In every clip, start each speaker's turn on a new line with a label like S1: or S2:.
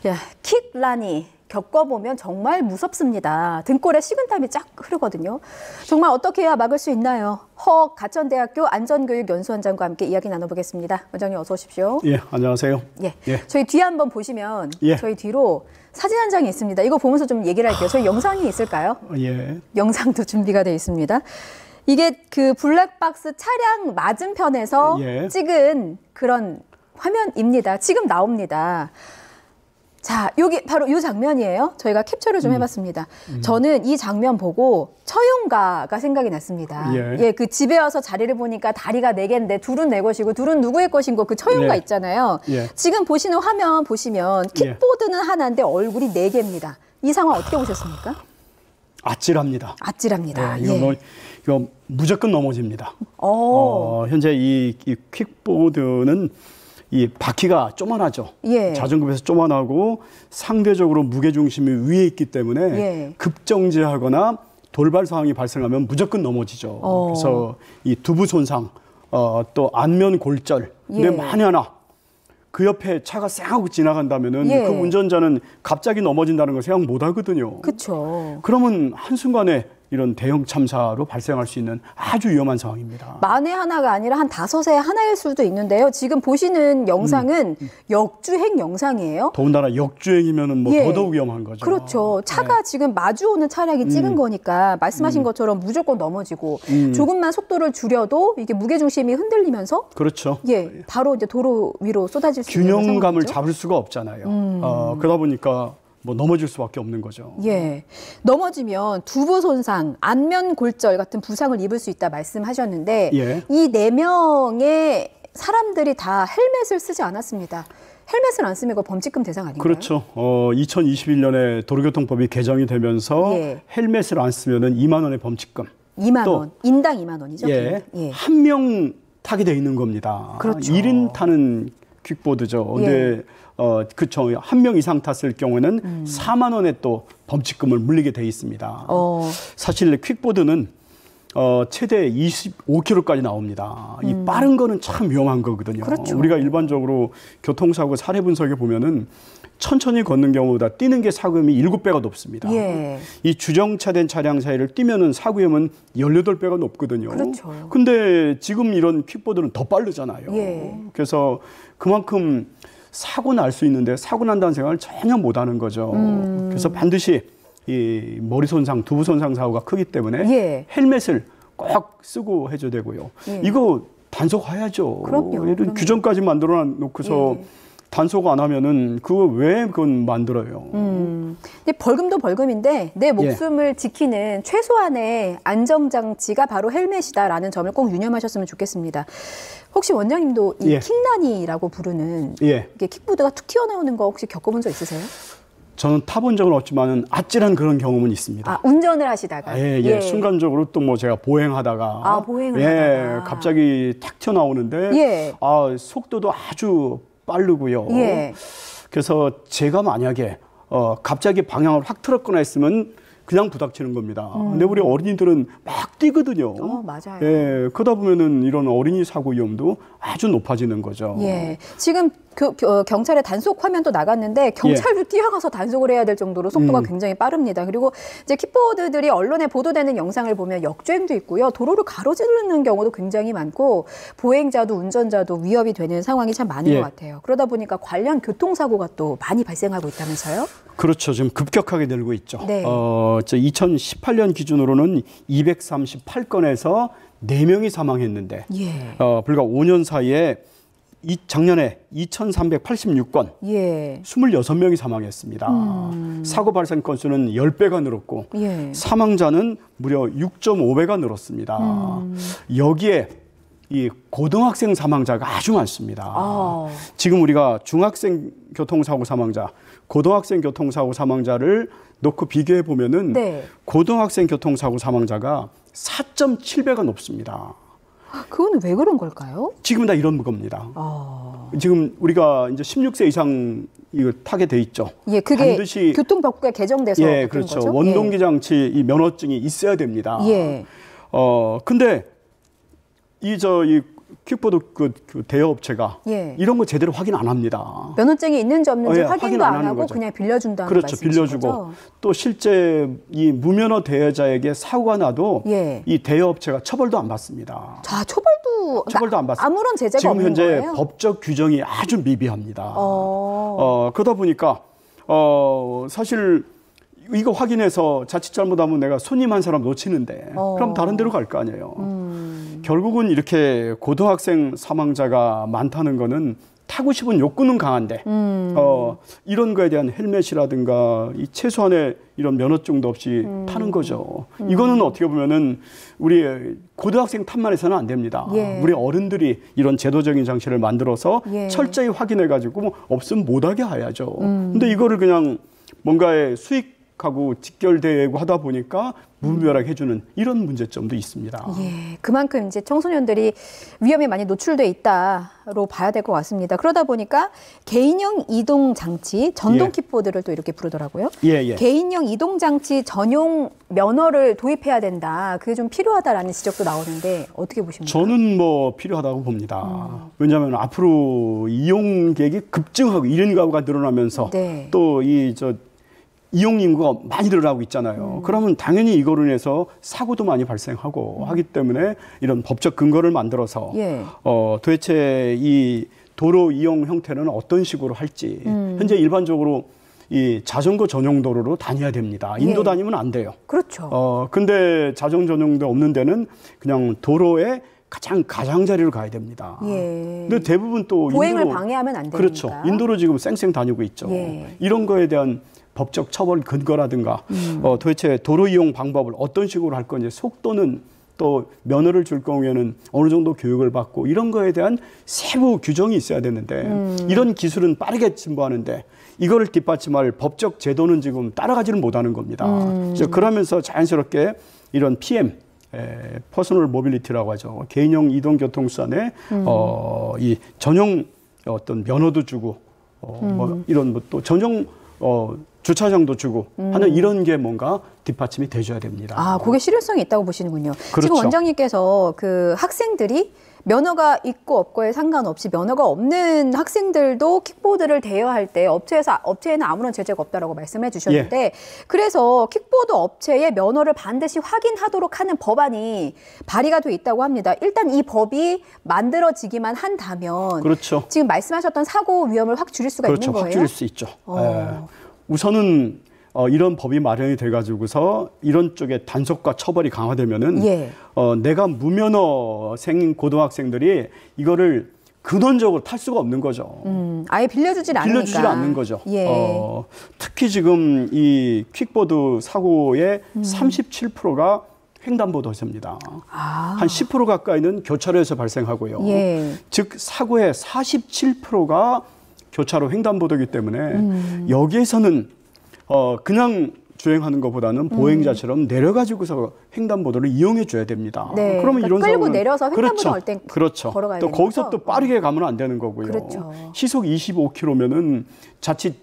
S1: 야, 킥라니 겪어보면 정말 무섭습니다. 등골에 식은땀이 쫙 흐르거든요. 정말 어떻게 해야 막을 수 있나요? 가천대학교 안전교육연수원장과 함께 이야기 나눠보겠습니다. 원장님 어서 오십시오.
S2: 예, 안녕하세요.
S1: 예, 저희 뒤에 한번 보시면 저희 뒤로 사진 한 장이 있습니다. 이거 보면서 좀 얘기를 할게요. 저희 영상이 있을까요?
S2: 예.
S1: 영상도 준비가 되어 있습니다. 이게 그 블랙박스 차량 맞은편에서 찍은 그런 화면입니다. 지금 나옵니다. 자, 여기 바로 이 장면이에요. 저희가 캡처를 좀 해봤습니다. 저는 이 장면 보고 처용가가 생각이 났습니다. 그 집에 와서 자리를 보니까 다리가 4개인데 둘은 내 것이고 둘은 누구의 것인고 그 처용가 있잖아요. 지금 보시는 화면 보시면 킥보드는 하나인데 얼굴이 4개입니다. 이 상황 어떻게 보셨습니까?
S2: 아찔합니다.
S1: 아찔합니다.
S2: 이거 무조건 넘어집니다. 현재 이 킥보드는 이 바퀴가 쪼만하죠. 자전거 비해서 쪼만하고 상대적으로 무게중심이 위에 있기 때문에 급정지하거나 돌발 상황이 발생하면 무조건 넘어지죠. 그래서 이 두부 손상, 또 안면 골절, 근데 만에 하나 그 옆에 차가 쌩 하고 지나간다면은 그 운전자는 갑자기 넘어진다는 걸 생각 못 하거든요.
S1: 그렇죠.
S2: 그러면 한순간에 이런 대형 참사로 발생할 수 있는 아주 위험한 상황입니다.
S1: 만에 하나가 아니라 한 5에 하나일 수도 있는데요. 지금 보시는 영상은 역주행 영상이에요.
S2: 더군다나 역주행이면은 뭐 더더욱 위험한 거죠.
S1: 그렇죠. 차가 지금 마주오는 차량이 찍은 거니까 말씀하신 것처럼 무조건 넘어지고 조금만 속도를 줄여도 이게 무게중심이 흔들리면서
S2: 그렇죠.
S1: 바로 이제 도로 위로 쏟아질 수 있는 상황이죠.
S2: 균형감을 잡을 수가 없잖아요. 그러다 보니까 뭐 넘어질 수밖에 없는 거죠.
S1: 넘어지면 두부 손상, 안면 골절 같은 부상을 입을 수 있다 말씀하셨는데 이 4명의 사람들이 다 헬멧을 쓰지 않았습니다. 헬멧을 안 쓰면 이거 범칙금 대상 아닌가요?
S2: 그렇죠. 2021년에 도로교통법이 개정이 되면서 헬멧을 안 쓰면은 2만 원의 범칙금.
S1: 2만 원, 인당 2만 원이죠?
S2: 한 명 타게 돼 있는 겁니다.
S1: 그렇죠.
S2: 1인 타는 퀵보드죠. 근데 그렇죠. 한 명 이상 탔을 경우에는 4만 원의 또 범칙금을 물리게 돼 있습니다. 사실 퀵보드는 최대 25km까지 나옵니다. 이 빠른 거는 참 위험한 거거든요.
S1: 그렇죠.
S2: 우리가 일반적으로 교통사고 사례 분석에 보면은 천천히 걷는 경우보다 뛰는 게 사고임이 7배가 높습니다. 이 주정차된 차량 사이를 뛰면은 사고 위험은 18배가 높거든요.
S1: 그렇죠.
S2: 근데 지금 이런 퀵보드는 더 빠르잖아요. 그래서 그만큼 사고 날 수 있는데 사고 난다는 생각을 전혀 못 하는 거죠. 그래서 반드시 이 머리 손상, 두부 손상 사고가 크기 때문에 헬멧을 꼭 쓰고 해줘야 되고요. 이거 단속해야죠.
S1: 그럼요.
S2: 이런 규정까지 만들어 놓고서 단속 안 하면은 그거 왜 그건 만들어요?
S1: 근데 벌금도 벌금인데 내 목숨을 지키는 최소한의 안정장치가 바로 헬멧이다라는 점을 꼭 유념하셨으면 좋겠습니다. 혹시 원장님도 이 킥라니라고 부르는 이게 킥보드가 툭 튀어나오는 거 혹시 겪어본 적 있으세요?
S2: 저는 타본 적은 없지만은 아찔한 그런 경험은 있습니다.
S1: 운전을 하시다가?
S2: 순간적으로 또 뭐 제가 보행하다가 갑자기 탁 튀어나오는데 속도도 아주 빠르고요. 그래서 제가 만약에 갑자기 방향을 확 틀었거나 했으면 그냥 부닥치는 겁니다. 근데 우리 어린이들은 막 뛰거든요.
S1: 맞아요.
S2: 그러다 보면은 이런 어린이 사고 위험도 아주 높아지는 거죠.
S1: 지금 경찰의 단속 화면도 나갔는데 경찰도 뛰어가서 단속을 해야 될 정도로 속도가 굉장히 빠릅니다. 그리고 이제 킥보드들이 언론에 보도되는 영상을 보면 역주행도 있고요. 도로를 가로지르는 경우도 굉장히 많고 보행자도 운전자도 위협이 되는 상황이 참 많은 것 같아요. 그러다 보니까 관련 교통사고가 또 많이 발생하고 있다면서요? 그렇죠.
S2: 지금 급격하게 늘고 있죠. 2018년 기준으로는 238건에서 4명이 사망했는데 불과 5년 사이에 작년에 2,386건, 26명이 사망했습니다. 사고 발생 건수는 10배가 늘었고 사망자는 무려 6.5배가 늘었습니다. 여기에 이 고등학생 사망자가 아주 많습니다. 지금 우리가 중학생 교통사고 사망자, 고등학생 교통사고 사망자를 놓고 비교해 보면은 고등학생 교통사고 사망자가 4.7배가 높습니다.
S1: 그건 왜 그런 걸까요?
S2: 지금 다 이런 겁니다. 지금 우리가 이제 16세 이상 이거 타게 돼 있죠.
S1: 그게 반드시 교통법규가 개정돼서
S2: 그렇죠. 거죠? 원동기 장치 이 면허증이 있어야 됩니다. 근데 이 퀵보드 그 대여업체가
S1: 예.
S2: 이런 거 제대로 확인 안 합니다.
S1: 면허증이 있는지 없는지
S2: 예,
S1: 확인도 안 하고
S2: 거죠.
S1: 그냥 빌려준다는
S2: 그렇죠.
S1: 말씀이신
S2: 빌려주고
S1: 거죠?
S2: 또 실제 이 무면허 대여자에게 사고가 나도
S1: 예.
S2: 이 대여업체가 처벌도 안 받습니다.
S1: 자, 처벌도 안 받습니다. 아무런 제재가
S2: 지금
S1: 없는
S2: 현재
S1: 거예요?
S2: 법적 규정이 아주 미비합니다. 그러다 보니까 사실 이거 확인해서 자칫 잘못하면 내가 손님 한 사람 놓치는데 그럼 다른 데로 갈 거 아니에요. 결국은 이렇게 고등학생 사망자가 많다는 거는 타고 싶은 욕구는 강한데 이런 거에 대한 헬멧이라든가 이 최소한의 이런 면허증도 없이 타는 거죠. 이거는 어떻게 보면은 우리 고등학생 탓만 해서는 안 됩니다.
S1: 예.
S2: 우리 어른들이 이런 제도적인 장치를 만들어서
S1: 예.
S2: 철저히 확인해 가지고 없으면 못하게 해야죠. 근데 이거를 그냥 뭔가의 수익하고 직결되고 하다 보니까 무분별하게 해주는 이런 문제점도 있습니다.
S1: 예, 그만큼 이제 청소년들이 위험에 많이 노출돼 있다로 봐야 될 것 같습니다. 그러다 보니까 개인형 이동 장치 전동
S2: 예.
S1: 킥보드를 또 이렇게 부르더라고요.
S2: 예.
S1: 개인형 이동 장치 전용 면허를 도입해야 된다. 그게 좀 필요하다라는 지적도 나오는데 어떻게 보십니까?
S2: 저는 뭐 필요하다고 봅니다. 왜냐하면 앞으로 이용객이 급증하고 1인 가구가 늘어나면서
S1: 네.
S2: 또 이용 인구가 많이 늘어나고 있잖아요. 그러면 당연히 이거로 인해서 사고도 많이 발생하고 하기 때문에 이런 법적 근거를 만들어서
S1: 예.
S2: 도대체 이 도로 이용 형태는 어떤 식으로 할지 현재 일반적으로 이 자전거 전용 도로로 다녀야 됩니다. 인도
S1: 예.
S2: 다니면 안 돼요.
S1: 그렇죠.
S2: 근데 자전거 전용도 없는 데는 그냥 도로에 가장 가장자리로 가야 됩니다.
S1: 예.
S2: 근데 대부분 또
S1: 보행을
S2: 인도로,
S1: 방해하면 안 되니까.
S2: 그렇죠. 인도로 지금 쌩쌩 다니고 있죠.
S1: 예.
S2: 이런 거에 대한 법적 처벌 근거라든가 도대체 도로 이용 방법을 어떤 식으로 할 건지 속도는 또 면허를 줄 경우에는 어느 정도 교육을 받고 이런 거에 대한 세부 규정이 있어야 되는데 이런 기술은 빠르게 진보하는데 이거를 뒷받침할 법적 제도는 지금 따라가지를 못하는 겁니다. 그래서 그러면서 자연스럽게 이런 PM 퍼스널 모빌리티라고 하죠. 개인형 이동교통수단에 이 전용 어떤 면허도 주고 뭐 이런 뭐 또 전용 주차장도 주고 하는 이런 게 뭔가 뒷받침이 돼줘야 됩니다.
S1: 아, 그게 실효성이 있다고 보시는군요.
S2: 그렇죠.
S1: 지금 원장님께서 그 학생들이 면허가 있고 없고에 상관없이 면허가 없는 학생들도 킥보드를 대여할 때 업체에는 아무런 제재가 없다라고 말씀해 주셨는데
S2: 예.
S1: 그래서 킥보드 업체의 면허를 반드시 확인하도록 하는 법안이 발의가 돼 있다고 합니다. 일단 이 법이 만들어지기만 한다면
S2: 그렇죠.
S1: 지금 말씀하셨던 사고 위험을 확 줄일 수가
S2: 그렇죠.
S1: 있는 거예요?
S2: 확 줄일 수 있죠. 우선은 이런 법이 마련이 돼가지고서 이런 쪽에 단속과 처벌이 강화되면은
S1: 예.
S2: 내가 무면허생 고등학생들이 이거를 근원적으로 탈 수가 없는 거죠.
S1: 아예 빌려주질
S2: 않는 거죠.
S1: 예.
S2: 특히 지금 이 퀵보드 사고의 37%가 횡단보도에서입니다. 한 10% 가까이는 교차로에서 발생하고요.
S1: 예.
S2: 즉 사고의 47%가 교차로 횡단보도이기 때문에 여기에서는 그냥 주행하는 것보다는 보행자처럼 내려가지고서 횡단보도를 이용해 줘야 됩니다.
S1: 네,
S2: 그러면
S1: 그러니까
S2: 이런
S1: 끌고
S2: 사고는
S1: 내려서 횡단보도 갈 때
S2: 그렇죠.
S1: 걸어가야
S2: 또
S1: 되는
S2: 거기서
S1: 거죠?
S2: 또 빠르게 가면 안 되는 거고요.
S1: 그렇죠.
S2: 시속 25km면은 자칫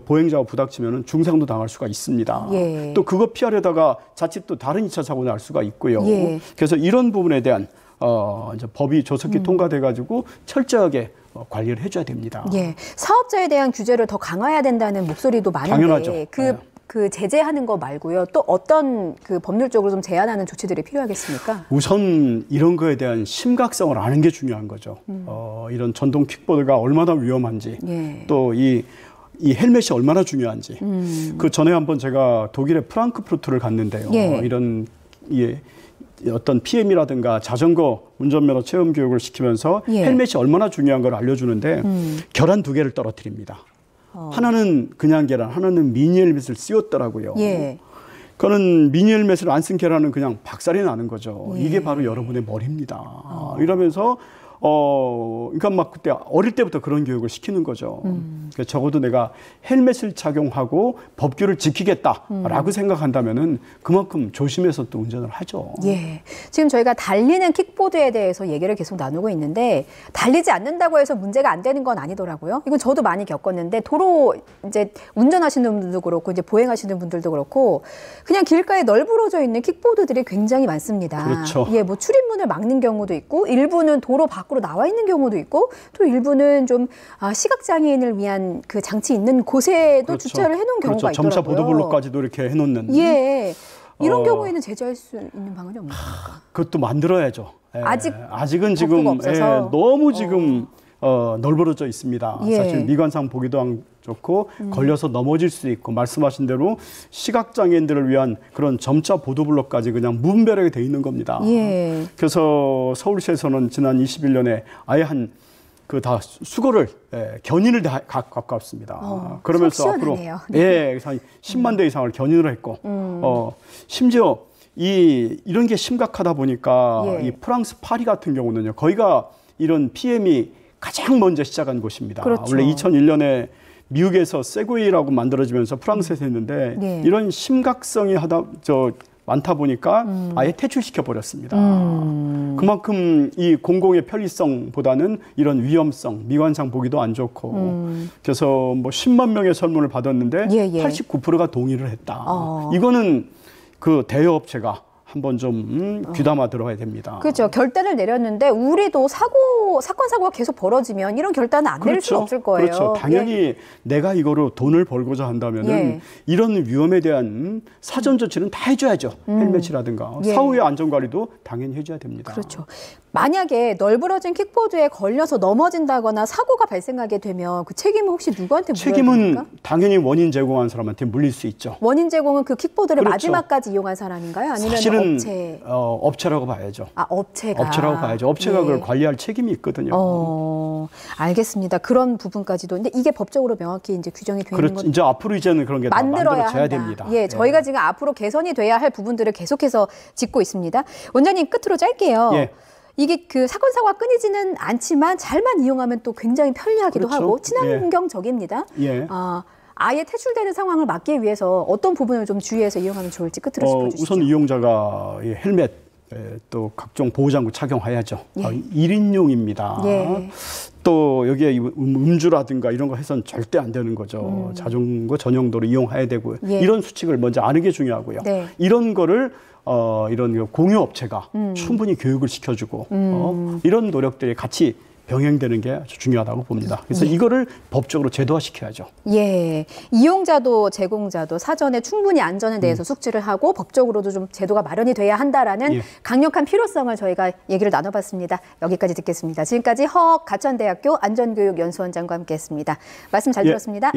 S2: 보행자가 부닥치면은 중상도 당할 수가 있습니다.
S1: 예.
S2: 또 그거 피하려다가 자칫 또 다른 2차 사고 날 수가 있고요.
S1: 예.
S2: 그래서 이런 부분에 대한 이제 법이 조속히 통과돼 가지고 철저하게 관리를 해줘야 됩니다.
S1: 예, 사업자에 대한 규제를 더 강화해야 된다는 목소리도 많은데
S2: 당연하죠.
S1: 그 제재하는 거 말고요. 또 어떤 그 법률적으로 좀 제한하는 조치들이 필요하겠습니까?
S2: 우선 이런 거에 대한 심각성을 아는 게 중요한 거죠. 이런 전동 킥보드가 얼마나 위험한지
S1: 예.
S2: 또 이 헬멧이 얼마나 중요한지. 그 전에 한번 제가 독일의 프랑크푸르트를 갔는데요.
S1: 예.
S2: 이런 어떤 PM이라든가 자전거 운전면허 체험 교육을 시키면서
S1: 예.
S2: 헬멧이 얼마나 중요한 걸 알려주는데 계란 2개를 떨어뜨립니다. 하나는 그냥 계란, 하나는 미니 헬멧을 씌웠더라고요.
S1: 예.
S2: 그거는 미니 헬멧을 안 쓴 계란은 그냥 박살이 나는 거죠.
S1: 예.
S2: 이게 바로 여러분의 머리입니다. 이러면서 그러니까 막 그때 어릴 때부터 그런 교육을 시키는 거죠. 그러니까 적어도 내가 헬멧을 착용하고 법규를 지키겠다라고 생각한다면은 그만큼 조심해서 또 운전을 하죠.
S1: 예. 지금 저희가 달리는 킥보드에 대해서 얘기를 계속 나누고 있는데 달리지 않는다고 해서 문제가 안 되는 건 아니더라고요. 이건 저도 많이 겪었는데 도로 이제 운전하시는 분들도 그렇고 이제 보행하시는 분들도 그렇고 그냥 길가에 널브러져 있는 킥보드들이 굉장히 많습니다.
S2: 그렇죠.
S1: 예, 뭐 출입문을 막는 경우도 있고 일부는 도로 밖 밖으로 나와 있는 경우도 있고 또 일부는 좀 시각장애인을 위한 그 장치 있는 곳에도
S2: 그렇죠.
S1: 주차를 해놓은 경우가
S2: 그렇죠. 점차
S1: 있더라고요.
S2: 보도블록까지도 이렇게 해놓는.
S1: 예. 이런 경우에는 제재할 수 있는 방안이 없습니까?
S2: 그것도 만들어야죠. 예. 아직은 지금 너무 지금 널브러져 있습니다.
S1: 예.
S2: 사실 미관상 보기도 안 좋고 걸려서 넘어질 수도 있고 말씀하신 대로 시각장애인들을 위한 그런 점차 보도블록까지 그냥 무분별하게 돼 있는 겁니다.
S1: 예.
S2: 그래서 서울시에서는 지난 21년에 아예 한 그 다 수거를 견인을 다 가깝습니다. 그러면서 앞으로 한 10만 대 이상을 견인을 했고 심지어 이런 게 심각하다 보니까 이 프랑스 파리 같은 경우는요. 거기가 이런 PM이 가장 먼저 시작한 곳입니다.
S1: 그렇죠.
S2: 원래 2001년에 미국에서 세그웨이라고 만들어지면서 프랑스에서 했는데 이런 심각성이 많다 보니까 아예 퇴출시켜 버렸습니다. 그만큼 이 공공의 편리성보다는 이런 위험성, 미관상 보기도 안 좋고 그래서 뭐 10만 명의 설문을 받았는데 89%가 동의를 했다. 이거는 그 대여업체가 한번 좀 귀담아 들어야 됩니다.
S1: 그렇죠. 결단을 내렸는데 우리도 사건 사고가 계속 벌어지면 이런 결단은 안 내릴 수는 없을 거예요.
S2: 그렇죠. 당연히 내가 이거로 돈을 벌고자 한다면은 이런 위험에 대한 사전 조치는 다 해줘야죠. 헬멧이라든가 사후의 안전관리도 당연히 해줘야 됩니다.
S1: 그렇죠. 만약에 널브러진 킥보드에 걸려서 넘어진다거나 사고가 발생하게 되면 그 책임은 혹시 누구한테 물어야 됩니까?
S2: 책임은 당연히 원인 제공한 사람한테 물릴 수 있죠.
S1: 원인 제공은 그 킥보드를 마지막까지 이용한 사람인가요? 아니면
S2: 사실은
S1: 업체?
S2: 업체라고 봐야죠.
S1: 업체라고
S2: 봐야죠. 업체가 그걸 관리할 책임이 있거든요.
S1: 알겠습니다. 그런 부분까지도. 근데 이게 법적으로 명확히 이제 규정이 되어 있는 건
S2: 이제 앞으로 이제는 그런 게 만들어져야 됩니다.
S1: 저희가 지금 앞으로 개선이 돼야 할 부분들을 계속해서 짚고 있습니다. 원장님 끝으로 짧게요. 이게 그 사건 사고가 끊이지는 않지만 잘만 이용하면 또 굉장히 편리하기도 하고 친환경적입니다. 아예 퇴출되는 상황을 막기 위해서 어떤 부분을 좀 주의해서 이용하면 좋을지 끝으로 짚어주시죠.
S2: 우선 이용자가 헬멧 또 각종 보호장구 착용해야죠. 1인용입니다. 또 여기에 음주라든가 이런 거 해서는 절대 안 되는 거죠. 자전거 전용도로 이용해야 되고요. 이런 수칙을 먼저 아는 게 중요하고요. 이런 거를 이런 공유업체가 충분히 교육을 시켜주고 이런 노력들이 같이 병행되는 게 아주 중요하다고 봅니다. 그래서 이거를 법적으로 제도화시켜야죠.
S1: 이용자도 제공자도 사전에 충분히 안전에 대해서 숙지를 하고 법적으로도 좀 제도가 마련이 돼야 한다라는 강력한 필요성을 저희가 얘기를 나눠봤습니다. 여기까지 듣겠습니다. 지금까지 허 가천대학교 안전교육연수원장과 함께했습니다. 말씀 잘 들었습니다.